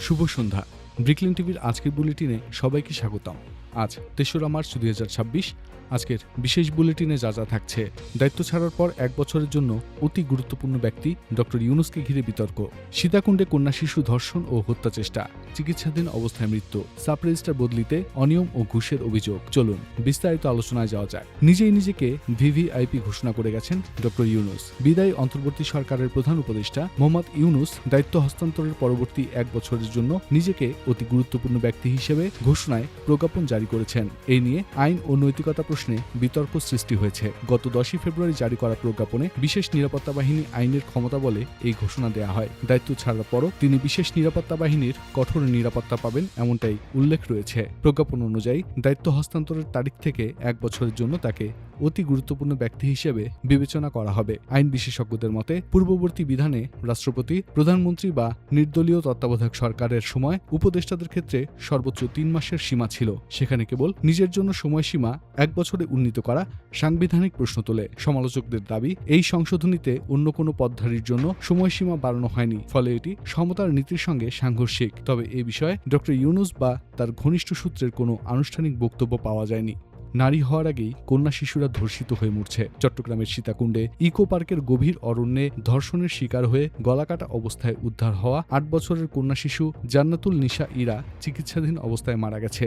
শুভ সন্ধ্যা। ব্রিকলিন টিভির আজকের বুলেটিনে সবাইকে স্বাগতম। আজ ৩রা মার্চ ২০২৬। আজকের বিশেষ বুলেটিনে যা যা থাকছে: দায়িত্ব ছাড়ার পর ১ বছরের জন্য অতি গুরুত্বপূর্ণ ব্যক্তি ডক্টর ইউনূসকে ঘিরে বিতর্ক, সীতাকুণ্ডে কন্যা শিশু ধর্ষণ ও হত্যা চেষ্টা, চিকিৎসাধীন অবস্থায় মৃত্যু, সাব রেজিস্ট্রার বদলিতে অনিয়ম ও ঘুষের অভিযোগ। চলুন বিস্তারিত আলোচনায় যাওয়া যাক। নিজেই নিজেকে ভিভিআইপি ঘোষণা করে গেছেন ডক্টর ইউনূস। বিদায়ী অন্তর্বর্তী সরকারের প্রধান উপদেষ্টা মোহাম্মদ ইউনূস দায়িত্ব হস্তান্তরের পরবর্তী ১ বছরের জন্য নিজেকে অতি গুরুত্বপূর্ণ ব্যক্তি হিসেবে ঘোষণায় প্রজ্ঞাপন জারি করেছেন। এই নিয়ে আইন ও নৈতিকতা প্রশ্নে বিতর্ক সৃষ্টি হয়েছে। গত ১০ই ফেব্রুয়ারি জারি করা প্রজ্ঞাপনে বিশেষ নিরাপত্তা বাহিনী আইনের ক্ষমতা বলে এই ঘোষণা দেয়া হয়। দায়িত্ব ছাড়ার পরও তিনি বিশেষ নিরাপত্তা বাহিনীর কঠোর নিরাপত্তা পাবেন এমনটাই উল্লেখ রয়েছে। প্রজ্ঞাপন অনুযায়ী দায়িত্ব হস্তান্তরের তারিখ থেকে ১ বছরের জন্য তাকে অতি গুরুত্বপূর্ণ ব্যক্তি হিসেবে বিবেচনা করা হবে। আইন বিশেষজ্ঞদের মতে পূর্ববর্তী বিধানে রাষ্ট্রপতি, প্রধানমন্ত্রী বা নির্দলীয় তত্ত্বাবধায়ক সরকারের সময় উপদেষ্টাদের ক্ষেত্রে সর্বোচ্চ ৩ মাসের সীমা ছিল। সেখানে কেবল নিজের জন্য সময়সীমা ১ বছরে উন্নীত করা সাংবিধানিক প্রশ্ন তোলে। সমালোচকদের দাবি, এই সংশোধনীতে অন্য কোনো পদধারীর জন্য সময়সীমা বাড়ানো হয়নি, ফলে এটি সমতার নীতির সঙ্গে সাংঘর্ষিক। তবে এ বিষয়ে ডক্টর ইউনূস বা তার ঘনিষ্ঠ সূত্রের কোনো আনুষ্ঠানিক বক্তব্য পাওয়া যায়নি। নারী হওয়ার আগেই কন্যা শিশুরা ধর্ষিত হয়ে মরছে। চট্টগ্রামের সীতাকুণ্ডে ইকো পার্কের গভীর অরণ্যে ধর্ষণের শিকার হয়ে গলাকাটা অবস্থায় উদ্ধার হওয়া ৮ বছরের কন্যা শিশু জান্নাতুল নিশা ইরা চিকিৎসাধীন অবস্থায় মারা গেছে।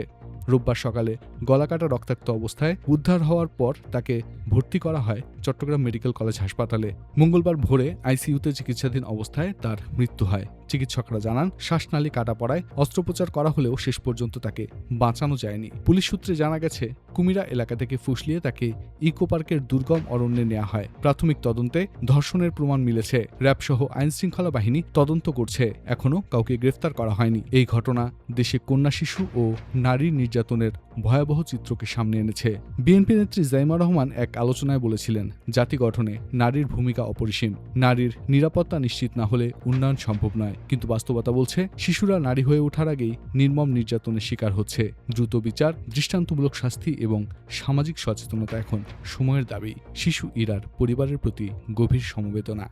রোববার সকালে গলাকাটা রক্তাক্ত অবস্থায় উদ্ধার হওয়ার পর তাকে ভর্তি করা হয় চট্টগ্রাম মেডিকেল কলেজ হাসপাতালে। মঙ্গলবার ভোরে আইসিইউতে চিকিৎসাধীন অবস্থায় তার মৃত্যু হয়। চিকিৎসকরা জানান, শ্বাসনালী কাটা পড়ায় অস্ত্রোপচার করা হলেও শেষ পর্যন্ত তাকে বাঁচানো যায়নি। পুলিশ সূত্রে জানা গেছে, কুমিরা এলাকা থেকে ফুসলিয়ে তাকে ইকো পার্কের দুর্গম অরণ্যে নেওয়া হয়। প্রাথমিক তদন্তে ধর্ষণের প্রমাণ মিলেছে। র্যাব সহ আইনশৃঙ্খলা বাহিনী তদন্ত করছে। এখনও কাউকে গ্রেফতার করা হয়নি। এই ঘটনা দেশে কন্যা শিশু ও নারী নির্যাতনের ভয়াবহ চিত্রকে সামনে এনেছে। বিএনপি নেত্রী জাইমা রহমান এক আলোচনায় বলেছিলেন, জাতি গঠনে নারীর ভূমিকা অপরিসীম। নারীর নিরাপত্তা নিশ্চিত না হলে উন্নয়ন সম্ভব নয়। কিন্তু বাস্তবতা বলছে, শিশুরা নারী হয়ে ওঠার আগেই নির্মম নির্যাতনের শিকার হচ্ছে। দ্রুত বিচার, দৃষ্টান্তমূলক শাস্তি এবং সামাজিক সচেতনতা এখন সময়ের দাবি। শিশু ইরার পরিবারের প্রতি গভীর সমবেদনা।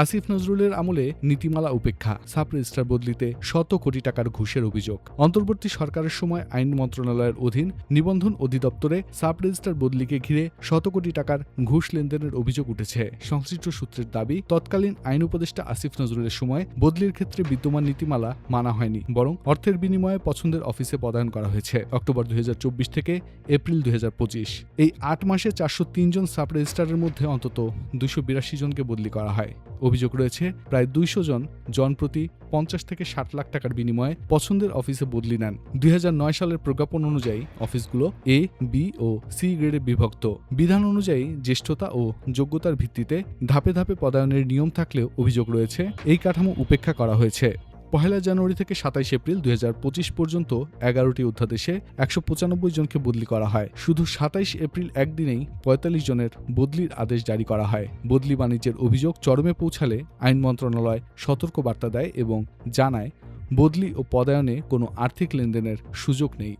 আসিফ নজরুলের আমলে নীতিমালা উপেক্ষা, সাব রেজিস্ট্রার বদলিতে শত কোটি টাকার ঘুষের অভিযোগ। অন্তর্বর্তী সরকারের সময় আইন মন্ত্রণালয়ের অধীন নিবন্ধন অধিদপ্তরে সাব রেজিস্ট্রার বদলিকে ঘিরে শত কোটি টাকার ঘুষ লেনদেনের অভিযোগ উঠেছে। সংশ্লিষ্ট সূত্রের দাবি, তৎকালীন আইন উপদেষ্টা আসিফ নজরুলের সময় বদলির ক্ষেত্রে বিদ্যমান নীতিমালা মানা হয়নি, বরং অর্থের বিনিময়ে পছন্দের অফিসে পদায়ন করা হয়েছে। অক্টোবর ২০২৪ থেকে এপ্রিল ২০২৫ এই ৮ মাসে ৪০৩ জন সাব রেজিস্ট্রারের মধ্যে অন্তত ২৮২ জনকে বদলি করা হয়। অভিযোগ রয়েছে, প্রায় ২০০ জন জনপ্রতি ৫০ থেকে ৬০ লাখ টাকার বিনিময়ে পছন্দের অফিসে বদলি নেন। ২০০৯ সালের প্রজ্ঞাপন অনুযায়ী অফিসগুলো এ, বি ও সি গ্রেডে বিভক্ত। বিধান অনুযায়ী জ্যেষ্ঠতা ও যোগ্যতার ভিত্তিতে ধাপে ধাপে পদায়নের নিয়ম থাকলেও অভিযোগ রয়েছে, এই কাঠামো উপেক্ষা করা হয়েছে। ১ জানুয়ারি থেকে ২৭ এপ্রিল ২০২৫ পর্যন্ত ১১টি অধ্যাদেশে ১৯৫ জনকে বদলি করা হয়। শুধু ২৭ এপ্রিল একদিনেই ৪৫ জনের বদলির আদেশ জারি করা হয়। বদলি বাণিজ্যের অভিযোগ চরমে পৌঁছালে আইন মন্ত্রণালয় সতর্ক বার্তা দেয় এবং জানায়, বদলি ও পদায়নে কোনো আর্থিক লেনদেনের সুযোগ নেই।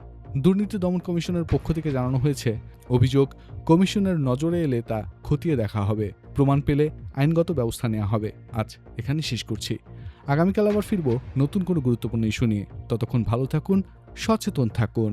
দুর্নীতি দমন কমিশনের পক্ষ থেকে জানানো হয়েছে, অভিযোগ কমিশনের নজরে এলে তা খতিয়ে দেখা হবে। প্রমাণ পেলে আইনগত ব্যবস্থা নেওয়া হবে। আজ এখানে শেষ করছি। আগামীকাল আবার ফিরব নতুন কোনো গুরুত্বপূর্ণ ইস্যু নিয়ে। ততক্ষণ ভালো থাকুন, সচেতন থাকুন।